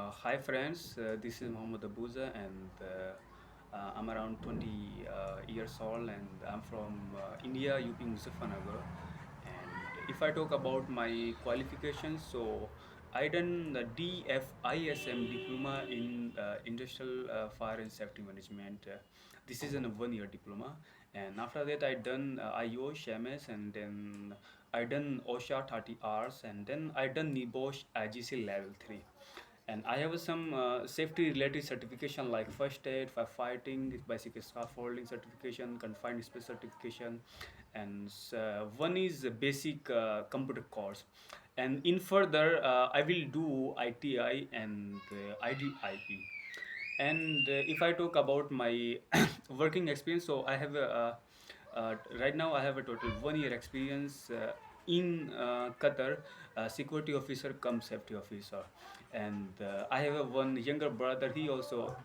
Hi friends, this is Mohammed Abuza and I'm around 20 years old and I'm from India, UP Muzaffarnagar. And if I talk about my qualifications, so I done the DFISM diploma in Industrial Fire and Safety Management. This is a 1 year diploma, and after that I done IOSH MS, and then I done OSHA 30 hours, and then I done NEBOSH IGC level 3. And I have some safety related certification like first aid, firefighting, basic scaffolding certification, confined space certification, and one is a basic computer course. And in further, I will do ITI and IDIP. And if I talk about my working experience, so I have right now I have a total 1 year experience in Qatar, security officer come safety officer, and I have a one younger brother. He also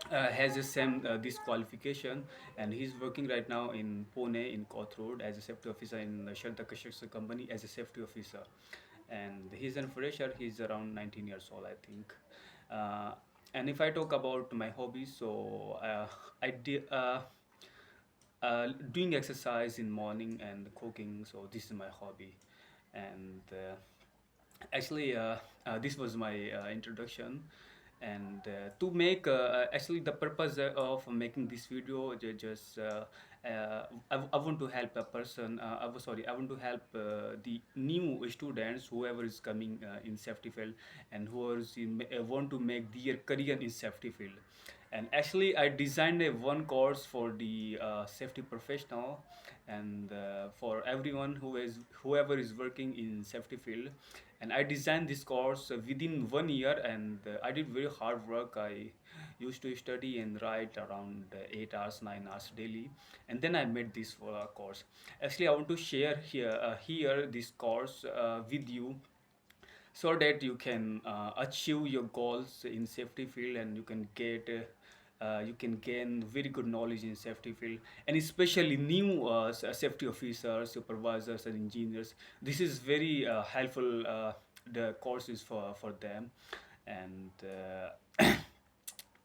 has the same this qualification, and he's working right now in Pune in Koth Road as a safety officer in Shraddha Construction Company as a safety officer, and he's a fresher. He's around 19 years old, I think. Uh, and if I talk about my hobbies, so I did doing exercise in morning and cooking. So this is my hobby, and actually this was my introduction. And to make actually the purpose of making this video just I want to help a person I want to help the new students whoever is coming in safety field and who is want to make their career in safety field. And actually I designed a one course for the safety professional, and for everyone whoever is working in safety field. And I designed this course within 1 year, and I did very hard work. I used to study and write around 8 hours 9 hours daily, and then I made this course. Actually I want to share here this course with you, so that you can achieve your goals in safety field, and you can get you can gain very good knowledge in safety field, and especially new safety officers, supervisors and engineers. This is very helpful. The course is for them, and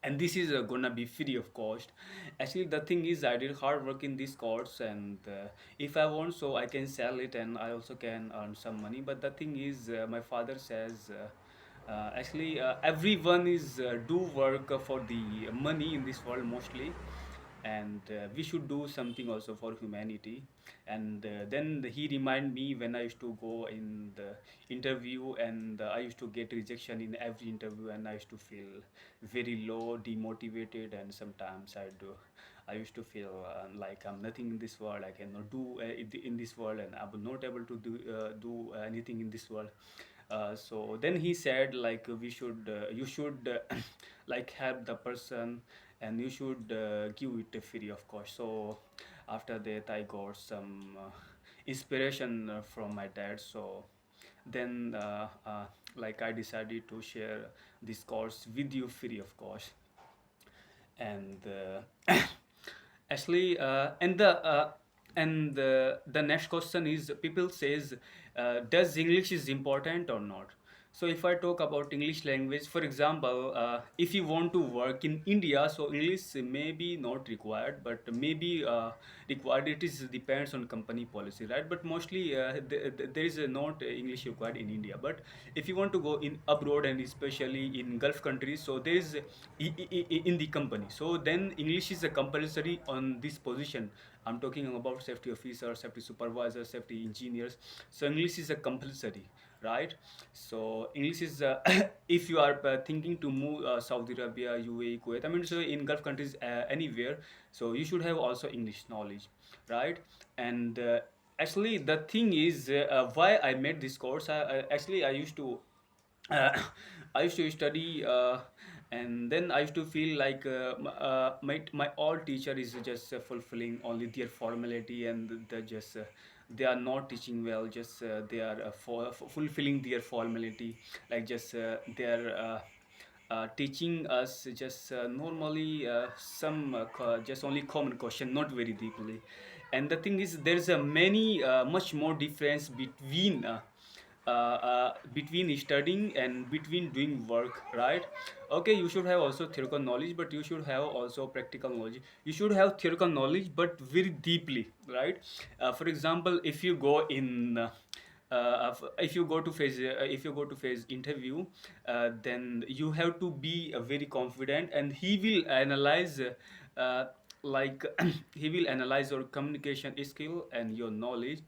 and this is gonna be free of cost. Actually the thing is I did hard work in this course, and if I want, so I can sell it and I also can earn some money. But the thing is my father says actually everyone is do work for the money in this world mostly, and we should do something also for humanity. And then he remind me when I used to go in the interview, and I used to get rejection in every interview, and I used to feel very low, demotivated, and sometimes I used to feel like I'm nothing in this world. I cannot do in this world, and I'm not able to do anything in this world. So then he said like we should you should like help the person, and you should give it free of course. So after that I got some inspiration from my dad. So then like I decided to share this course with you free of course. And actually the next question is, people says does English is important or not? So if I talk about English language, for example, if you want to work in India, so English may be not required, but maybe required. It is depends on company policy, right? But mostly there is not English required in India. But if you want to go in abroad, and especially in Gulf countries, so there is in the company, so then English is a compulsory on this position. I'm talking about safety officers, safety supervisors, safety engineers. So English is a compulsory, right? So English is if you are thinking to move Saudi Arabia, UAE, Kuwait, I mean, so in Gulf countries, anywhere, so you should have also English knowledge, right? And actually the thing is why I made this course. Actually I used to uh, I used to study, and then I used to feel like my all teacher is just fulfilling only their formality, and they just they are not teaching well. Just they are fulfilling their formality, like just they are teaching us just normally some just only common question, not very deeply. And the thing is, there's a many much more difference between between studying and between doing work, right? Okay, you should have also theoretical knowledge, but you should have also practical knowledge. You should have theoretical knowledge but very deeply, right? For example, if you go in if you go to phase interview, then you have to be very confident, and he will analyze like he will analyze your communication skill and your knowledge,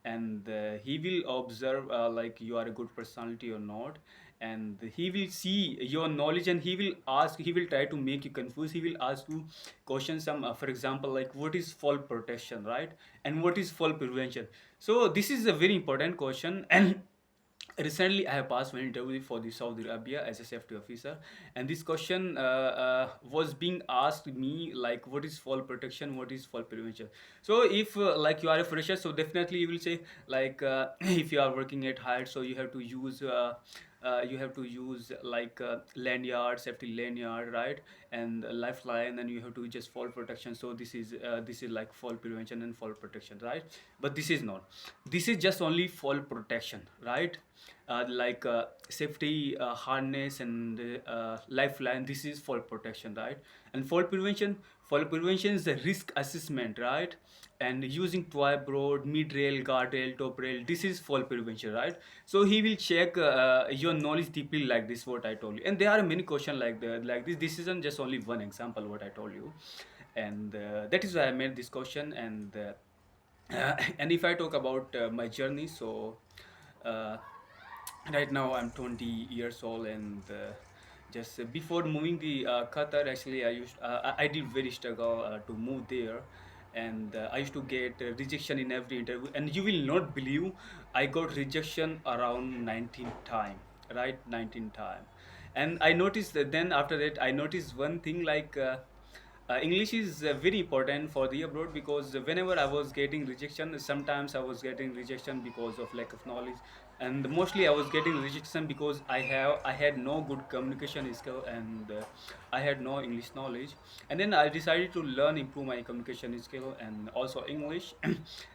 and he will observe like you are a good personality or not, and he will see your knowledge, and he will try to make you confused. He will ask you questions, some for example, like what is fall protection, right? And what is fall prevention? So this is a very important question. And recently I have passed one interview for the Saudi Arabia as a safety officer, and this question was being asked me, like what is fall protection, what is fall prevention. So if like you are a fresher, so definitely you will say like if you are working at height, so you have to use like lanyard, safety lanyard, right? And a lifeline, and you have to just fall protection. So this is like fall prevention and fall protection, right? But this is not. This is just only fall protection, right? Like safety harness and lifeline, this is fall protection, right? And fall prevention is a risk assessment, right? And using toy broad, mid rail, guard rail, top rail, this is fall prevention, right? So he will check your knowledge deeply, like this what I told you. And there are many questions like this isn't just only one example what I told you. And that is why I made this question. And and if I talk about my journey, so uh, right now I'm 20 years old, and just before moving the Qatar, actually I did very struggle to move there, and I used to get rejection in every interview, and you will not believe I got rejection around 19 time, right? 19 time. And I noticed that then after that I noticed one thing, like English is very important for the abroad, because whenever I was getting rejection, sometimes I was getting rejection because of lack of knowledge, and mostly I was getting rejection because I had no good communication skill, and I had no English knowledge. And then I decided to learn, improve my communication skill and also English,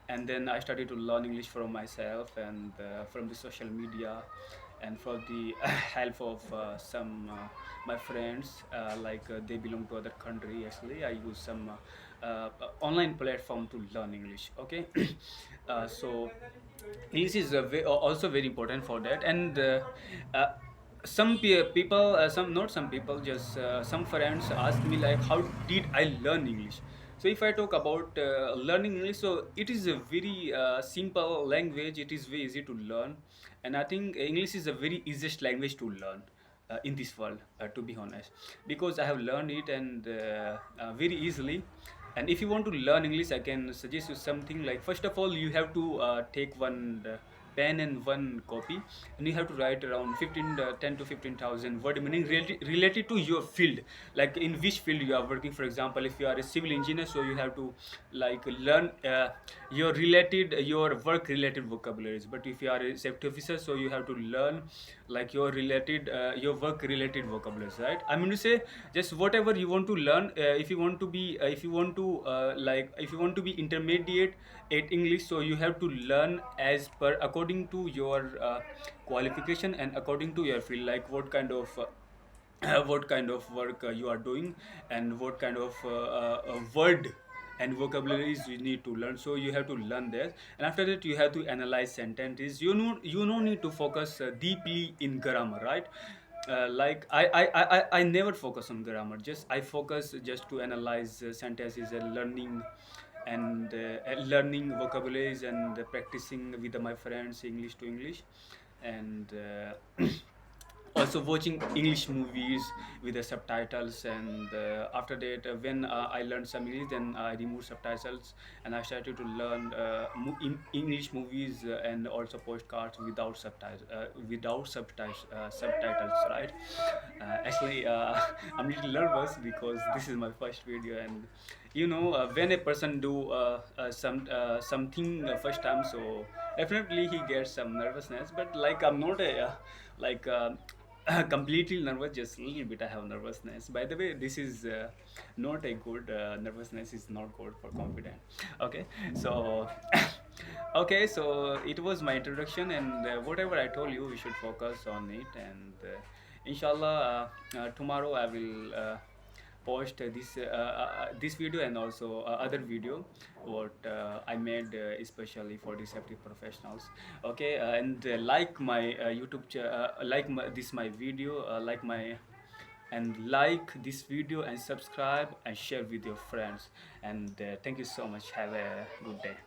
and then I started to learn English from myself, and from the social media, and for the help of some my friends, like they belong to other country. Actually I use some online platform to learn English, okay? So English is also very important for that. And uh, people, some not some people, just some friends ask me like how did I learn English. So if I talk about learning English, so it is a very simple language, it is very easy to learn, and I think English is the very easiest language to learn in this world, to be honest, because I have learned it, and very easily. And if you want to learn English, I can suggest you something like, first of all, you have to take one pen and one copy, and you have to write around 10 to 15,000 word meaning related to your field, like in which field you are working. For example, if you are a civil engineer, so you have to like learn your work related vocabularies. But if you are a safety officer, so you have to learn like your work related vocabularies, right? I mean to say, just whatever you want to learn, if you want to be if you want to be intermediate at English, so you have to learn as per according to your qualification and according to your field, like what kind of what kind of work you are doing, and what kind of word and vocabularies you need to learn. So you have to learn that, and after that you have to analyze sentences. You no need to focus deeply in grammar, right? Like I never focus on grammar, just I focus just to analyze sentences and learning vocabularies, and practicing with my friends English to English, and also watching English movies with the subtitles. And after that, when I learned some English, then I removed subtitles, and I started to learn English movies and also postcards without subtitles, right? Actually, I'm a little nervous because this is my first video, and when a person do something first time, so definitely he gets some nervousness. But like I'm not a like completely nervous, just a little bit I have nervousness. By the way, this is not a good nervousness is not good for confident. Okay, so Okay, so it was my introduction, and whatever I told you, we should focus on it. And inshallah, tomorrow I will post this video and also other video what I made especially for the safety professionals. Okay, and like my like this my video, like this video and subscribe and share with your friends. And thank you so much. Have a good day.